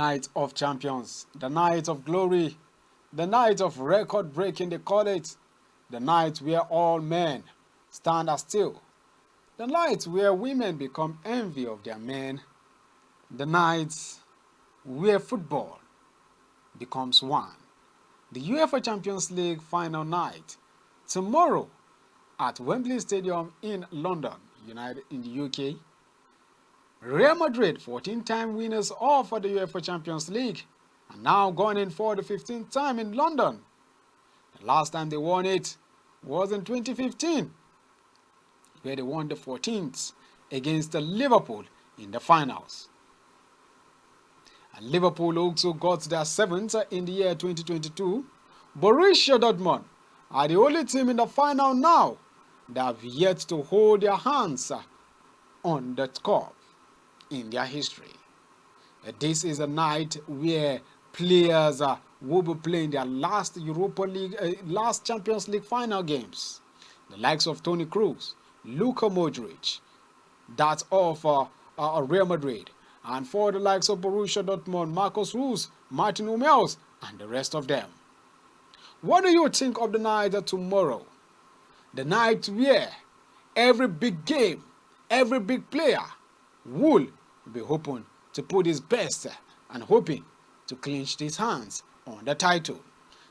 night of champions, the night of glory, the night of record breaking, they call it, the night where all men stand as still, the night where women become envy of their men, the night where football becomes one. The UEFA Champions League final night tomorrow at Wembley Stadium in London, in the UK. Real Madrid, 14-time winners of the UEFA Champions League, are now going in for the 15th time in London. The last time they won it was in 2015, where they won the 14th against Liverpool in the finals. And Liverpool also got their 7th in the year 2022. Borussia Dortmund are the only team in the final now that have yet to hold their hands on that cup in their history. This is a night where players will be playing their last last Champions League final games. The likes of Toni Kroos, Luka Modric, that's all for Real Madrid, and for the likes of Borussia Dortmund, Marcus Rose, Martin Hummels, and the rest of them. What do you think of the night tomorrow? The night where every big game, every big player will be hoping to put his best and hoping to clinch his hands on the title.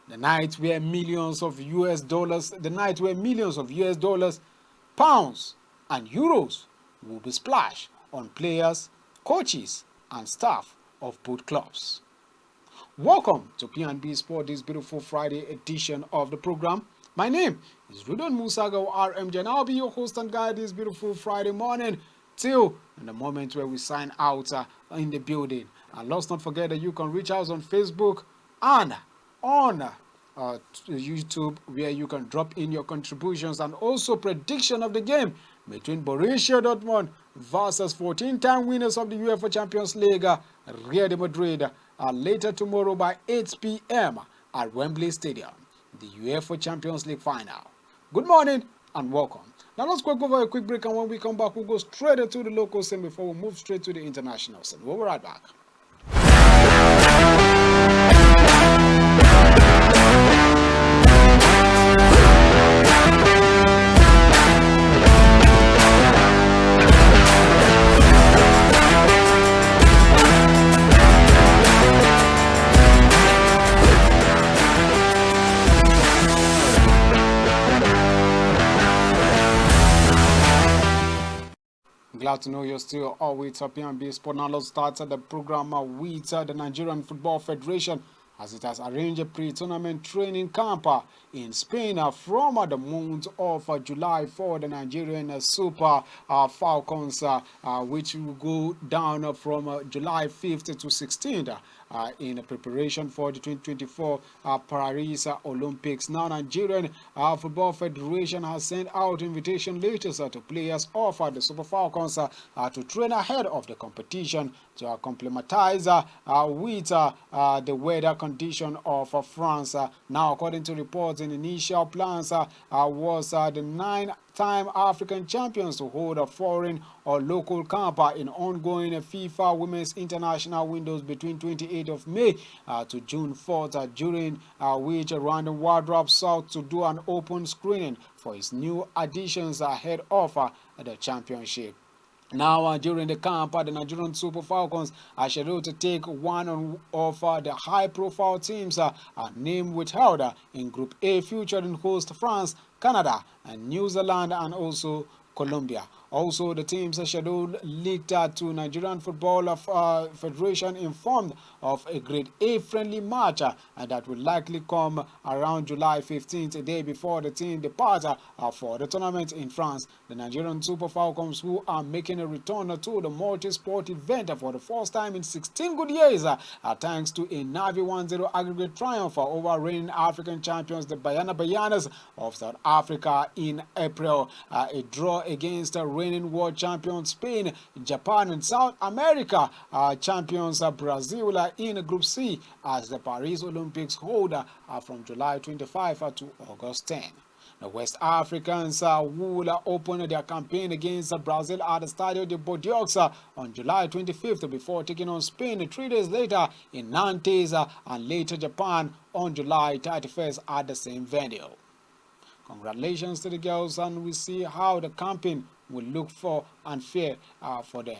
The night where millions of US dollars, pounds, and euros will be splashed on players, coaches, and staff of both clubs. Welcome to P&B Sport, this beautiful Friday edition of the program. My name is Rudon Musaga RMJ, and I'll be your host and guide this beautiful Friday morning till the moment where we sign out in the building. And let's not forget that you can reach us on Facebook and on YouTube, where you can drop in your contributions and also prediction of the game between Borussia Dortmund versus 14-time winners of the UEFA Champions League, Real Madrid, later tomorrow by 8 p.m. at Wembley Stadium, the UEFA Champions League final. Good morning and welcome. Now let's go over a quick break, and when we come back, we'll go straight into the local scene before we move straight to the international scene. We'll be right back. Glad to know you're still all with P&B Sport. Now let's start the program with the Nigerian Football Federation, as it has arranged a pre-tournament training camp in Spain from the month of July for the Nigerian Super Falcons, which will go down from July 5th to 16th. In preparation for the 2024 Paris Olympics. Now, Nigerian Football Federation has sent out invitation letters to players of the Super Falcons to train ahead of the competition to acclimatize with the weather condition of France. Now, according to reports, in initial plans was the 9-time African champions to hold a foreign or local camp in ongoing FIFA Women's International windows between 28th of May to June 4th, during which Random Wardrobe sought to do an open screening for its new additions ahead of the championship. Now, during the camp, the Nigerian Super Falcons are scheduled to take one of the high-profile teams name withheld in Group A, featuring host France, Canada, and New Zealand, and also Colombia. Also, the teams scheduled leaked to Nigerian Football Federation informed of a Grade A friendly match that will likely come around July 15th, a day before the team departs for the tournament in France. The Nigerian Super Falcons, who are making a return to the multi-sport event for the first time in 16 good years, thanks to a Navi 1-0 aggregate triumph over reigning African champions, the Bayanas of South Africa, in April. A draw against reigning world champions Spain, Japan, and South America champions Brazil in Group C, as the Paris Olympics hold from July 25 to August 10. The West Africans will open their campaign against Brazil at the Stadio de Bordeaux on July 25th before taking on Spain 3 days later in Nantes and later Japan on July 31st at the same venue. Congratulations to the girls, and we see how the campaign will look for and fare for them.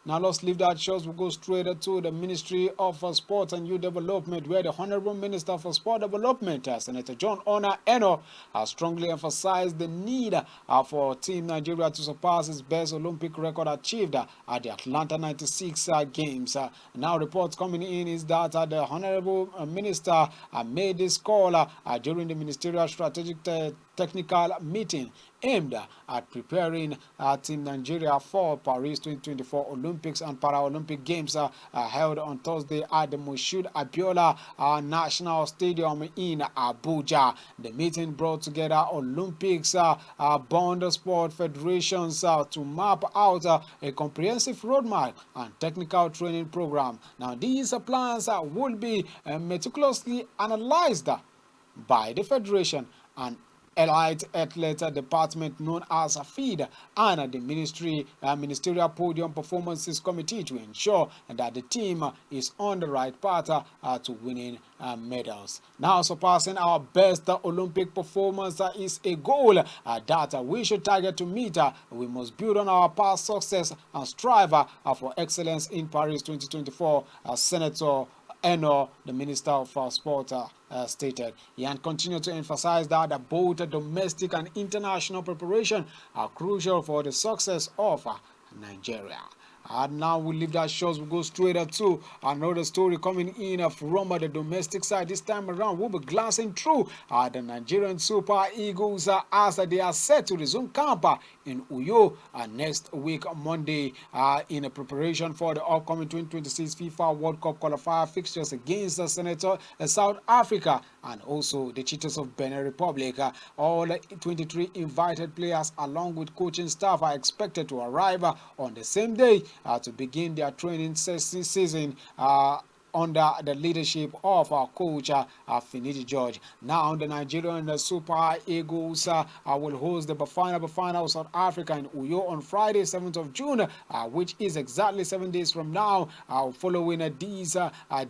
Now let's leave that shows. We'll go straight to the Ministry of Sport and Youth Development, where the Honorable Minister for Sport Development, Senator John Ona Eno, has strongly emphasized the need for Team Nigeria to surpass its best Olympic record achieved at the Atlanta 96 Games. Now reports coming in is that the Honorable Minister made this call during the Ministerial Strategic Technical meeting aimed at preparing Team Nigeria for Paris 2024 Olympics and Paralympic Games held on Thursday at the Moshood Abiola National Stadium in Abuja. The meeting brought together Olympics bound sport federations to map out a comprehensive roadmap and technical training program. Now these plans will be meticulously analyzed by the federation and Elite Athlete Department known as FEED and the Ministerial Podium Performances Committee to ensure that the team is on the right path to winning medals. Now, surpassing our best Olympic performance is a goal that we should target to meet. We must build on our past success and strive for excellence in Paris 2024, Senator Eno, the Minister of Sport, stated. He and continued to emphasize that both domestic and international preparation are crucial for the success of Nigeria. And now we leave that shows. We go straight up to another story coming in from the domestic side. This time around, we'll be glancing through the Nigerian Super Eagles as they are set to resume camp in Uyo next week, Monday, in preparation for the upcoming 2026 FIFA World Cup qualifier fixtures against the Senator South Africa and also the Cheetahs of Benin Republic. All 23 invited players along with coaching staff are expected to arrive on the same day to begin their training season under the leadership of our coach Finidi George. Now the Nigerian Super Eagles will host the Bafana of South Africa in Uyo on Friday 7th of June, which is exactly 7 days from now. Following this,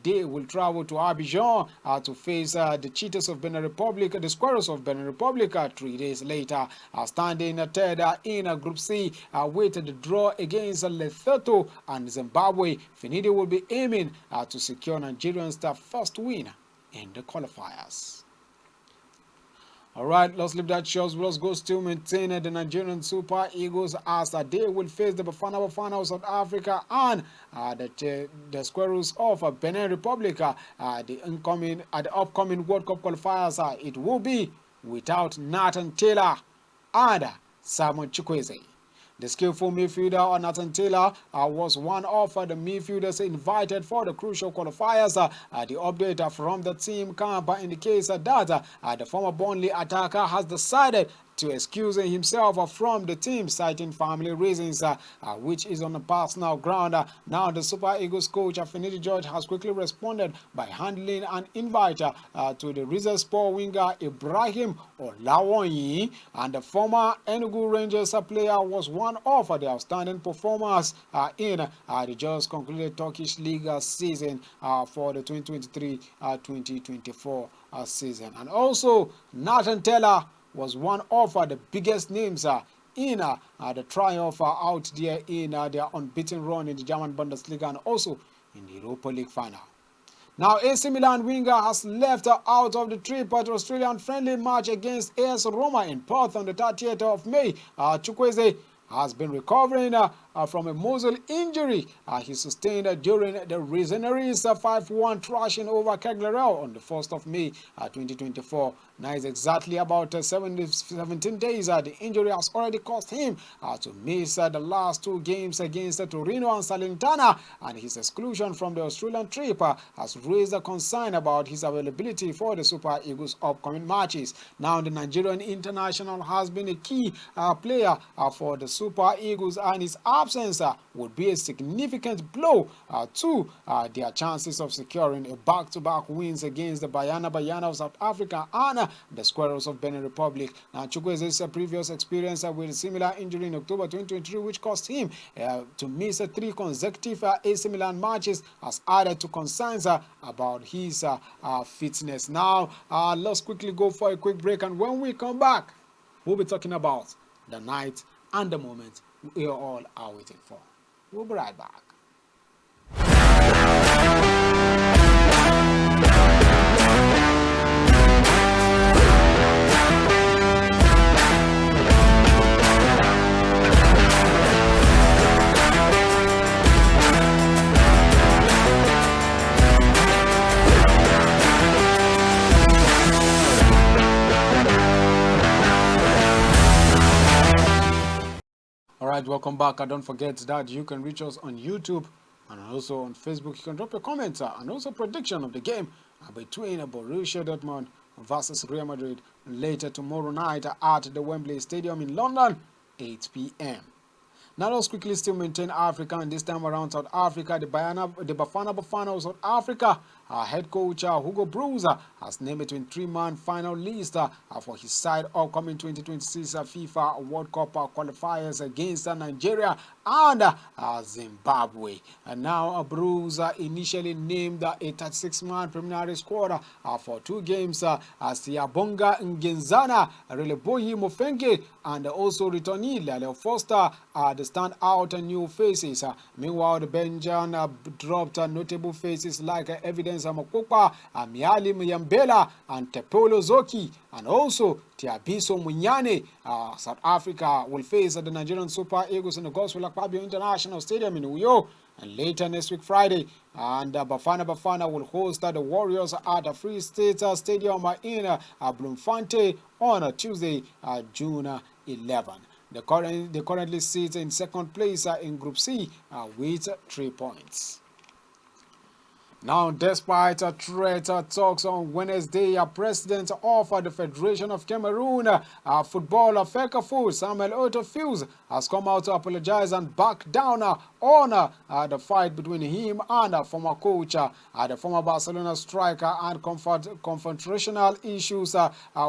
they will travel to Abidjan to face the Cheetahs of Benin Republic, the Squirrels of Benin Republic 3 days later. Standing third in Group C with the draw against Lesotho and Zimbabwe, Finidi will be aiming to secure Nigerians' first win in the qualifiers. All right, let's leave that shows. Let's go still maintain the Nigerian Super Eagles as they will face the Bafana of South Africa and the Squirrels of Benin Republic. The upcoming World Cup qualifiers, it will be without Nathan Taylor and Simon Chukwueze. The skillful midfielder Nathan Taylor was one of the midfielders invited for the crucial qualifiers. The update from the team camp indicates that the former Burnley attacker has decided to excuse himself from the team, citing family reasons, which is on a personal ground. Now, the Super Eagles coach Finidi George has quickly responded by handling an invite to the Rizespor winger Ibrahim Olawonyi, and the former Enugu Rangers player was one of the outstanding performers in the just concluded Turkish League season for the 2023-2024 season. And also, Nathan Taylor was one of the biggest names in the triumph out there in their unbeaten run in the German Bundesliga and also in the Europa League final. Now, AC Milan winger has left out of the trip at the Australian friendly match against AS Roma in Perth on the 30th of May. Chukwueze has been recovering from a muscle injury he sustained during the Regeneries 5-1 thrashing over Cagliari on the 1st of May 2024. Now it's exactly about 17 days. The injury has already caused him to miss the last 2 games against Torino and Salernitana, and his exclusion from the Australian trip has raised a concern about his availability for the Super Eagles' upcoming matches. Now the Nigerian international has been a key player for the Super Eagles, and his absence absence would be a significant blow to their chances of securing a back-to-back wins against the Banyana of South Africa and the Squirrels of Benin Republic. Now, Chukwueze's previous experience with a similar injury in October 2023, which cost him to miss 3 consecutive AC Milan matches, has added to concerns about his fitness. Now, let's quickly go for a quick break, and when we come back, we'll be talking about the night and the moment we all are waiting for. We'll be right back. Alright, welcome back. Don't forget that you can reach us on YouTube and also on Facebook. You can drop your comments and also prediction of the game between Borussia Dortmund versus Real Madrid later tomorrow night at the Wembley Stadium in London, 8 p.m. Now let's quickly still maintain Africa, and this time around South Africa. The Bafana of South Africa, head coach Hugo Broos has named a 23-man final list for his side upcoming 2026 FIFA World Cup qualifiers against Nigeria and Zimbabwe. And now Broos initially named a 36-man preliminary squad for 2 games as Siyabonga Ngenzana, Relebohi Mofenge, and also returnee Lele Foster the stand out new faces. Meanwhile, the Belgian dropped notable faces like Evidence Amakopa, Miali Muyambela, and Tepolo Zoki, and also Tiabiso Munyane. South Africa will face the Nigerian Super Eagles in the Gospel Akpabio International Stadium in Uyo, and later next week Friday. And Bafana will host the Warriors at the Free State Stadium in Bloemfontein on Tuesday, June 11. They currently sit in second place in Group C with 3 points. Now, despite threat talks on Wednesday, President of the Federation of Cameroon Football, FECAFOOT, Samuel Oto-Fils, has come out to apologize and back down on the fight between him and former coach, the former Barcelona striker, and confrontational issues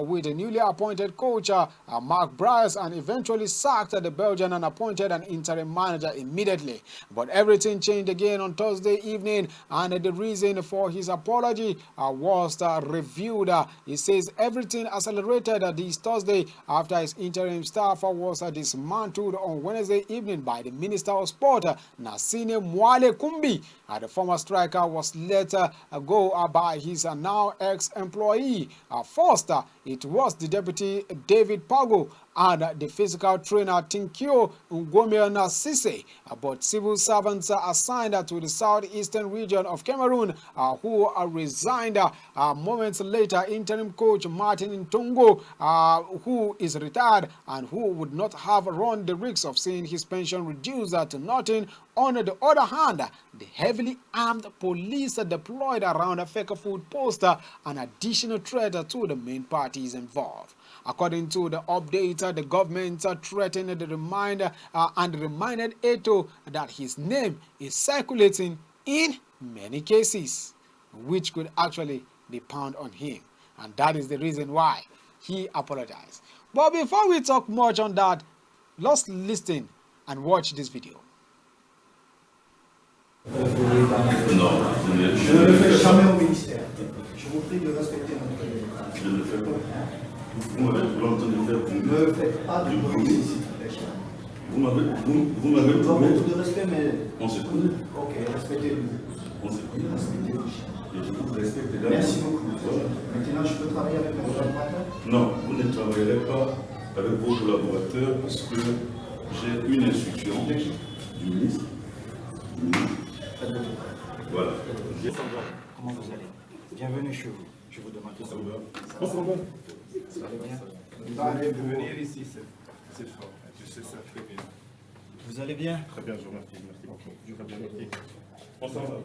with the newly appointed coach, Marc Bryce, and eventually sacked the Belgian and appointed an interim manager immediately. But everything changed again on Thursday evening, and the reason for his apology was reviewed. He says everything accelerated this Thursday after his interim staff was dismantled on Wednesday evening by the Minister of Sport, Nasine Mwale Kumbi. The former striker was let go by his now ex-employee. First, it was the deputy David Pago and the physical trainer Tinkio Ngomeo Nasise, but civil servants assigned to the southeastern region of Cameroon who resigned moments later. Interim coach Martin Ntongo, who is retired and who would not have run the risk of seeing his pension reduced to nothing. On the other hand, the heavily armed police deployed around FECAFOOT post an additional threat to the main parties involved. According to the update, the government threatened to reminded Eto that his name is circulating in many cases, which could actually be found on him. And that is the reason why he apologized. But before we talk much on that, let's listen and watch this video. Non, je ne le fais jamais au ministère. Je vous prie de respecter notre règlement. Je ne le fais pas. Vous m'avez l'entendre faire. Vous ne me faites pas de bruit ici. Vous m'avez beaucoup de respect, mais on se connaît. Ok, respectez-vous. On se connaît. Respectez-vous. Et je vous respecte également. Merci beaucoup. Voilà. Maintenant, je peux travailler avec mes collaborateurs? Non, vous ne travaillerez pas avec vos collaborateurs parce que j'ai une instruction du ministre. Voilà. Comment vous allez? Bienvenue chez vous. Je vous demande tout ça. Ça va bien? Ça va bien? De venir ici, c'est fort. Tu sais ça très bien. Vous allez bien? Très bien, je vous remercie. Merci. Ok. Très bien, merci. On s'en va.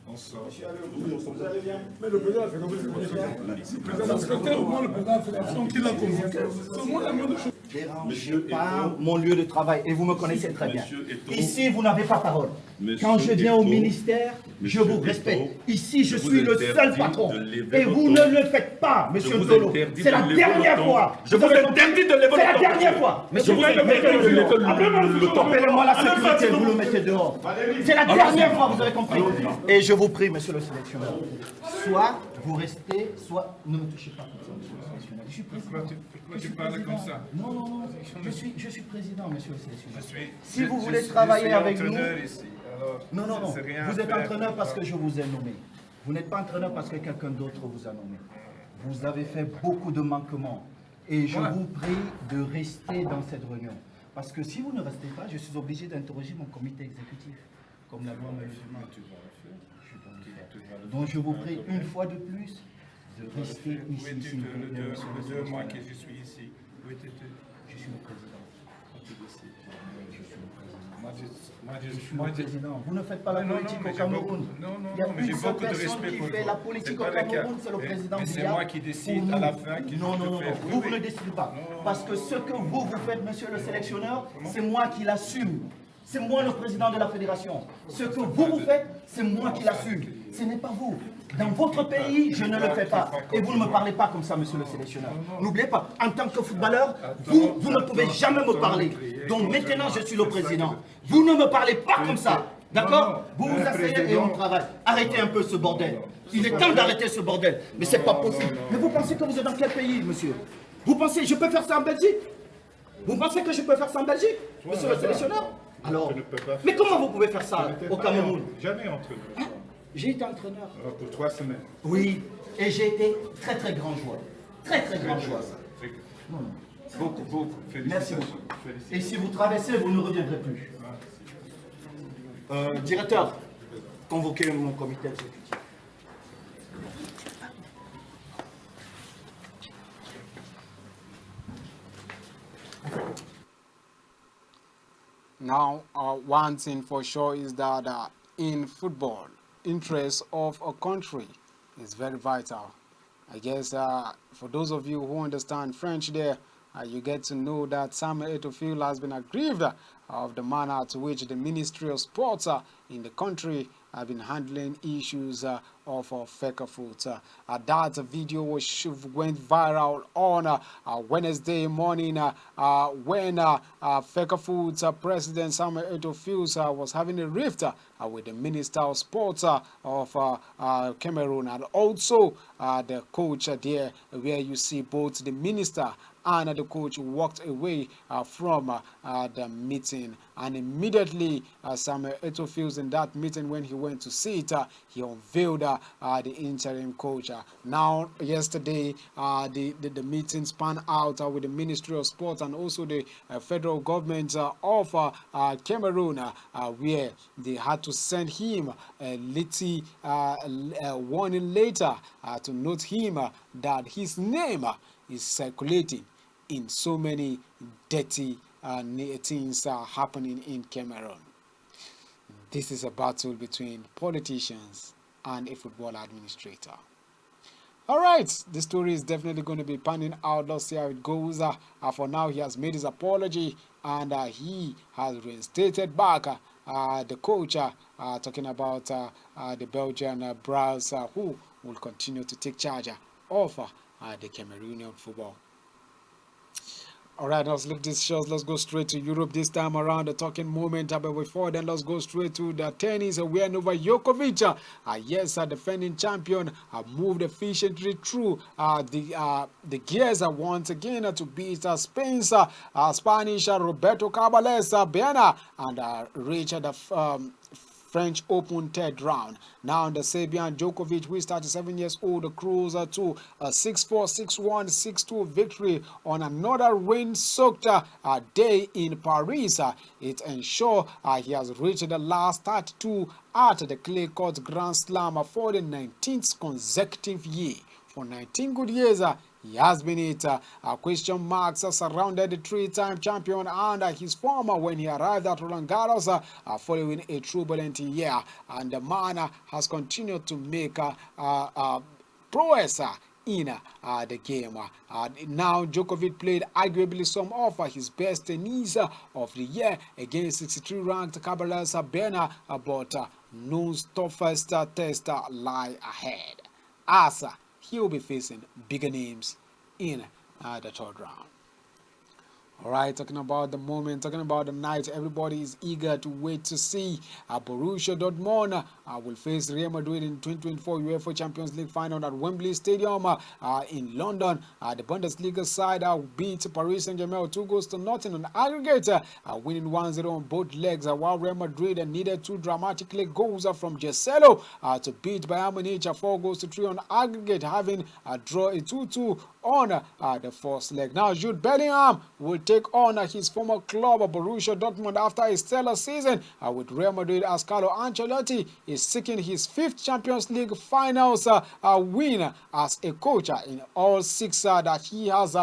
On sort. Oui, vous allez bien? Mais le président, c'est comme le président. Le président, c'est comme le président de la fédération qui l'a convoqué. C'est moi la même chose. dérangez Monsieur est pas trop- mon lieu de travail et vous me connaissez très bien. Monsieur est trop- Ici, vous n'avez pas parole. Monsieur Quand je est viens au trop- ministère, je Monsieur vous est respecte. trop- Ici, je je vous suis le interdis seul patron. de lever Et vous votre ne ton. le faites pas, monsieur Je vous Ndolo. interdis C'est de la lever dernière votre fois. ton. Je vous interdis de lever C'est la votre ton. dernière fois. Je vous interdis de lever le ton. Appelez-moi la sécurité, vous le mettez dehors. C'est la dernière fois, vous avez compris. Et je vous prie, monsieur le sélectionneur, soit vous restez, soit ne me touchez pas comme ça, monsieur le sélectionneur. Je suis président. Pourquoi tu parles comme ça? Non, non, non, je suis président, monsieur le sélectionneur. Si Je vous suis- voulez je travailler suis avec nous... entraîneur ici, alors Non, non, non. c'est rien Vous à êtes faire. entraîneur parce que je vous ai nommé. Vous n'êtes pas entraîneur parce que quelqu'un d'autre vous a nommé. Vous avez fait beaucoup de manquements. Et je vous prie de rester dans cette réunion. Parce que si vous ne restez pas, je suis obligé d'interroger mon comité exécutif. Comme la loi me le demande. Je dois le faire. Donc je vous prie une fois de plus de rester Où ici, es-tu s'il vous plaît, le monsieur le 2 mois sélectionneur. que je suis ici? Où étais-tu? Je suis le président. Moi, Je suis le président. Vous ne faites pas la Non, non, politique mais au j'ai Cameroun. beaucoup- non, non, Il y a non, mais une j'ai seule beaucoup de personne respect qui pour fait vous. la politique C'est au pas le cas. Cameroun, c'est le Mais- président mais c'est Biya. moi qui décide Pour à la nous. fin qui Non, je non, non, fais. non. Oui, Vous, oui. vous ne décidez pas. Non. Parce que ce que vous faites, monsieur le sélectionneur, c'est moi qui l'assume. C'est moi le président de la fédération. Ce que vous faites, c'est moi qui l'assume. Ce n'est pas vous. Dans votre pays, je ne le fais pas. Et vous ne me parlez pas comme ça, monsieur le sélectionneur. N'oubliez pas, en tant que footballeur, vous ne pouvez jamais me parler. Donc maintenant, je suis le président. Vous ne me parlez pas comme ça. D'accord? Vous vous asseyez et on travaille. Arrêtez un peu ce bordel. Il est temps d'arrêter ce bordel. Mais c'est pas possible. Mais vous pensez que vous êtes dans quel pays, monsieur? Vous pensez, je peux faire ça en Belgique? Vous pensez que je peux faire ça en Belgique, monsieur le sélectionneur? Alors, Je ne peux pas faire mais comment vous pouvez faire ça au Cameroun? Jamais entraîneur. Hein? J'ai été entraîneur. Pour 3 semaines. Oui, et j'ai été très très grand joueur. Très très grand joueur. Très bien. Non, non. Beaucoup, beaucoup. Merci Félicitations. beaucoup. Félicitations. Et si vous traversez, vous ne reviendrez plus. Directeur, convoquez mon comité exécutif. Now, one thing for sure is that in football, interest of a country is very vital. I guess for those of you who understand French there, you get to know that Samuel Eto'o has been aggrieved of the manner to which the Ministry of Sports in the country have been handling issues of fake food. That video went viral on Wednesday morning when fake foods president Samuel Eto'o was having a rift with the Minister of Sports of Cameroon, and also the coach there, where you see both the minister and the coach walked away from the meeting. And immediately, Samuel Eto'o in that meeting, when he went to see it, he unveiled the interim coach. Now, yesterday, the meeting spanned out with the Ministry of Sport and also the federal government of Cameroon, where they had to send him a little warning later to note him that his name is circulating in so many dirty things happening in Cameroon. This is a battle between politicians and a football administrator. All right, the story is definitely going to be panning out. Let's see how it goes. For now, he has made his apology and he has reinstated back the coach, talking about the Belgian Brass, who will continue to take charge of the Cameroonian football. All right, let's leave this shows. Let's go straight to Europe this time around, the talking moment. But before then, let's go straight to the tennis, where Novak Djokovic, yes, defending champion, moved efficiently through the gears once again to beat Spain's Spanish Roberto Cabales Bena and reach the French Open third round. Now the Serbian Djokovic, who is 37 years old, cruiser to a 6-4, 6-1, 6-2 victory on another rain-soaked day in Paris. It ensures he has reached the last 32 at the clay court Grand Slam for the 19th consecutive year. For 19 good years, he has been it. Question marks surrounded the three-time champion and his former when he arrived at Roland Garros following a turbulent year. And the man has continued to make prowess in the game. Now, Djokovic played arguably some of his best tennis of the year against 63-ranked Caballas Bena, but no toughest test lie ahead, as he will be facing bigger names in the third round. All right, talking about the moment, talking about the night, everybody is eager to wait to see Borussia Dortmund will face Real Madrid in 2024 UEFA Champions League final at Wembley Stadium in London. The Bundesliga side beat Paris Saint-Germain 2-0 on aggregate, winning 1-0 on both legs, while Real Madrid needed 2 dramatic goals from Giselo to beat Bayern Munich 4-3 on aggregate, having a draw a 2-2 on the first leg. Now, Jude Bellingham will take on his former club Borussia Dortmund after a stellar season with Real Madrid, as Carlo Ancelotti is seeking his 5th Champions League finals win as a coach in all 6 that he has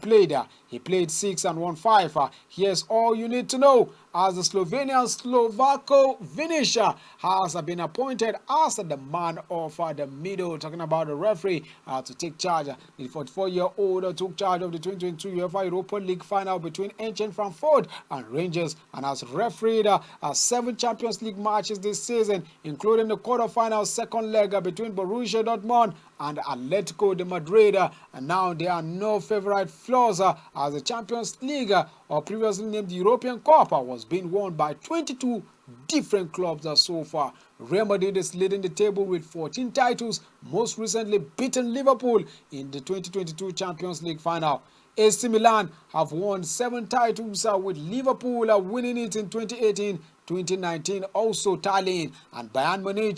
played. He played 6 and won 5. Here's all you need to know, as the Slovenian Slovako Vinisha has been appointed as the man of the middle, talking about the referee to take charge. The 44-year-old took charge of the 2022 UEFA Europa League final between Eintracht Frankfurt and Rangers, and has refereed 7 Champions League matches this season, including the quarterfinal second leg between Borussia Dortmund and Atletico de Madrid. And now there are no favorite flaws, as the Champions League, or previously named the European Cup, was being won by 22 different clubs so far. Real Madrid is leading the table with 14 titles, most recently beating Liverpool in the 2022 Champions League final. AC Milan have won 7 titles, with Liverpool winning it in 2018, 2019, also tallying, and Bayern Munich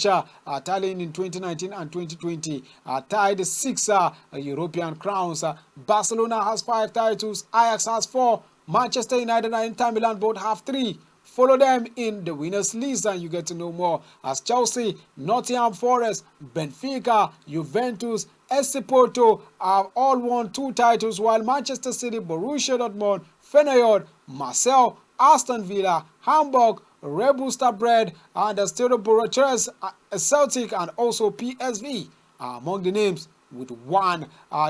tallying in 2019 and 2020, tied 6 European crowns. Barcelona has 5 titles, Ajax has 4, Manchester United and Inter Milan both have 3. Follow them in the winners list and you get to know more, as Chelsea, Nottingham Forest, Benfica, Juventus, SC Porto have all won 2 titles, while Manchester City, Borussia Dortmund, Feyenoord, Marseille, Aston Villa, Hamburg, Red Bull Starbred, and the Stade Bucharest, Celtic, and also PSV are among the names with 1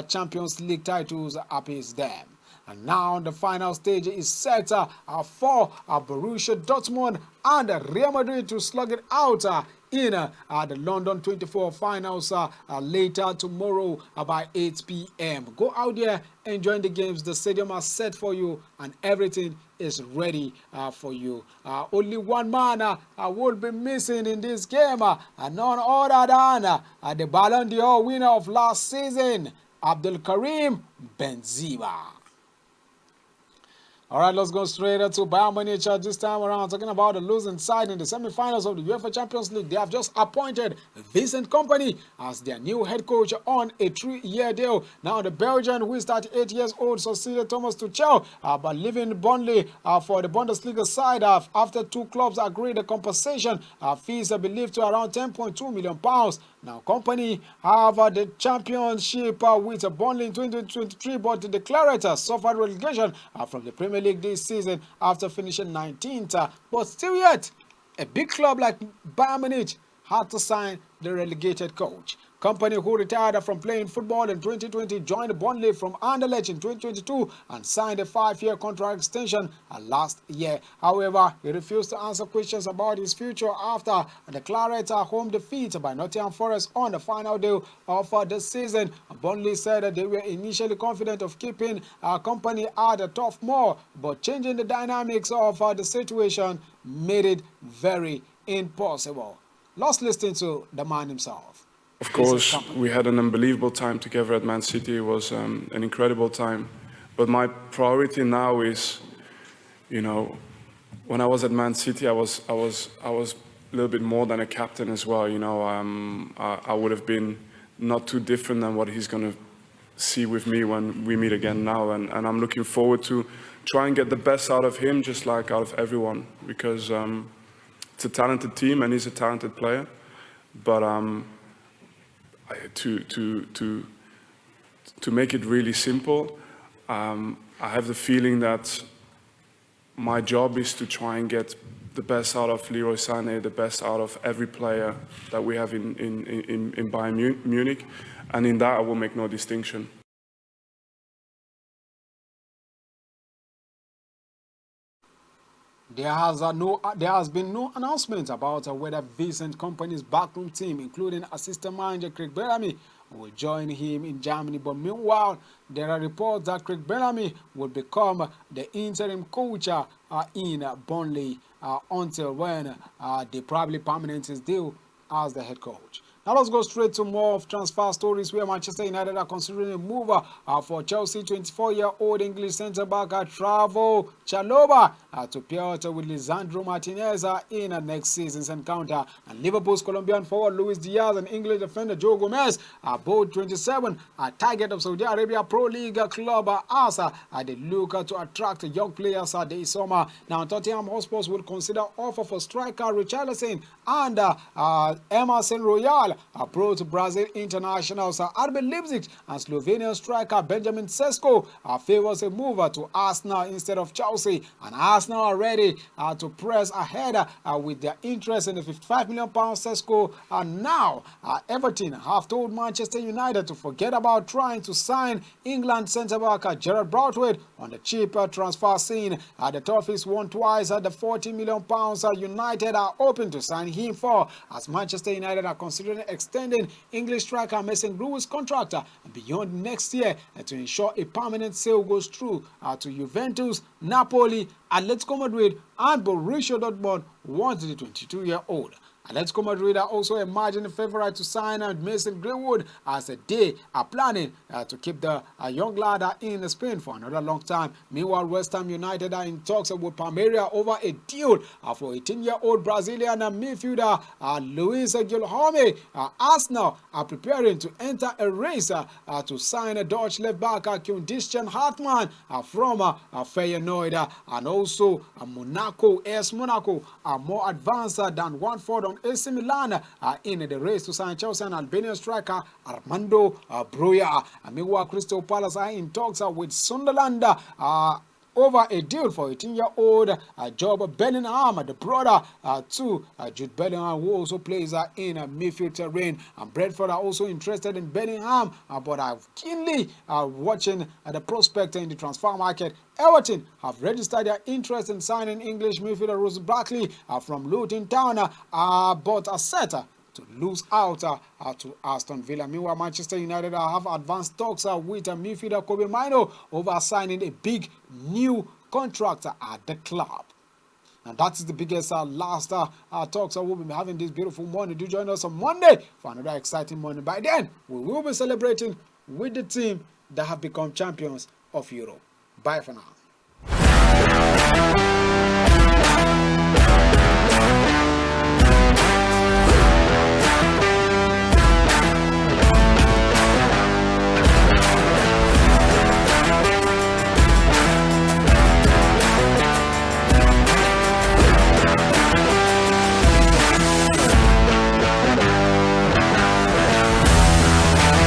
Champions League titles apiece them. And now the final stage is set for Borussia Dortmund and Real Madrid to slug it out in the London 24 finals later tomorrow by 8 p.m. Go out there, enjoy the games. The stadium is set for you and everything is ready for you. Only one man will be missing in this game, none other than the Ballon d'Or winner of last season, Abdul Karim Benzema. All right, let's go straight to Bayern Munich this time around, talking about the losing side in the semi-finals of the UEFA Champions League. They have just appointed Vincent Kompany as their new head coach on a 3-year deal. Now, the Belgian, who is 38 years old, succeeded Thomas Tuchel by leaving Burnley for the Bundesliga side after 2 clubs agreed the compensation fees are believed to around £10.2 million. Now, Kompany have the championship with Burnley in 2023, but the Claret suffered relegation from the Premier League this season after finishing 19th. But still yet, a big club like Bayern Munich had to sign the relegated coach. Kompany, who retired from playing football in 2020, joined Burnley from Anderlecht in 2022 and signed a 5-year contract extension last year. However, he refused to answer questions about his future after the Claret home defeat by Nottingham Forest on the final day of the season. Burnley said that they were initially confident of keeping Kompany at the top more, but changing the dynamics of the situation made it very impossible. Let's listen to the man himself. Of course, we had an unbelievable time together at Man City. It was an incredible time. But my priority now is, you know, when I was at Man City, I was a little bit more than a captain as well. You know, I would have been not too different than what he's going to see with me when we meet again now. And I'm looking forward to try and get the best out of him, just like out of everyone, because it's a talented team and he's a talented player. But to make it really simple, I have the feeling that my job is to try and get the best out of Leroy Sané, the best out of every player that we have in Bayern Munich, And in that, I will make no distinction. There has been no announcement about whether Vincent Kompany's backroom team, including assistant manager Craig Bellamy, will join him in Germany. But meanwhile, there are reports that Craig Bellamy will become the interim coach in Burnley until when they probably permanent his deal as the head coach. Now let's go straight to more of transfer stories where Manchester United are considering a move for Chelsea 24-year-old English centre-back Travo Chalobah to pair out with Lisandro Martinez in next season's encounter. And Liverpool's Colombian forward Luis Diaz and English defender Joe Gomez are both 27, a target of Saudi Arabia Pro League club ASA. They look to attract young players this summer. Now Tottenham Hotspur will consider offer for striker Richarlison and Emerson Royal. Approach Brazil internationals RB Leipzig and Slovenian striker Benjamin Sesko favors a move to Arsenal instead of Chelsea. And Arsenal are ready to press ahead with their interest in the £55 million Sesko. And now Everton have told Manchester United to forget about trying to sign England centre-back Gerard Braithwaite on the cheaper transfer scene. The Toffees won twice at the £40 million United are open to sign him for, as Manchester United are considering extending English striker Mason Greenwood's contract beyond next year to ensure a permanent sale goes through to Juventus, Napoli, Atletico Madrid and Borussia Dortmund wants the 22-year-old. Atletico Madrid are also emerging the favourite to sign Mason Greenwood as they are planning to keep the young lad in Spain for another long time. Meanwhile, West Ham United are in talks with Palmeiras over a deal for 18-year-old Brazilian midfielder Luis Guilherme. Arsenal are preparing to enter a race to sign a Dutch left-back Christian Hartmann from Feyenoord, and also Monaco. AS Monaco are more advanced than Watford on AC Milan in the race to sign Chelsea and Albanian striker Armando Broja. Meanwhile, Crystal Palace are in talks with Sunderland over a deal for 18-year-old Job Bellingham, the brother to Jude Bellingham, who also plays in midfield terrain. And Brentford are also interested in Bellingham, but are keenly watching the prospect in the transfer market. Everton have registered their interest in signing English midfielder Ross Barkley from Luton Town, but are set to lose out to Aston Villa. Meanwhile, Manchester United have advanced talks with midfielder Kobe Mino over signing a big new contract at the club. And that is the biggest last talks we'll be having this beautiful morning. Do join us on Monday for another exciting morning. By then, we will be celebrating with the team that have become champions of Europe. Bye for now.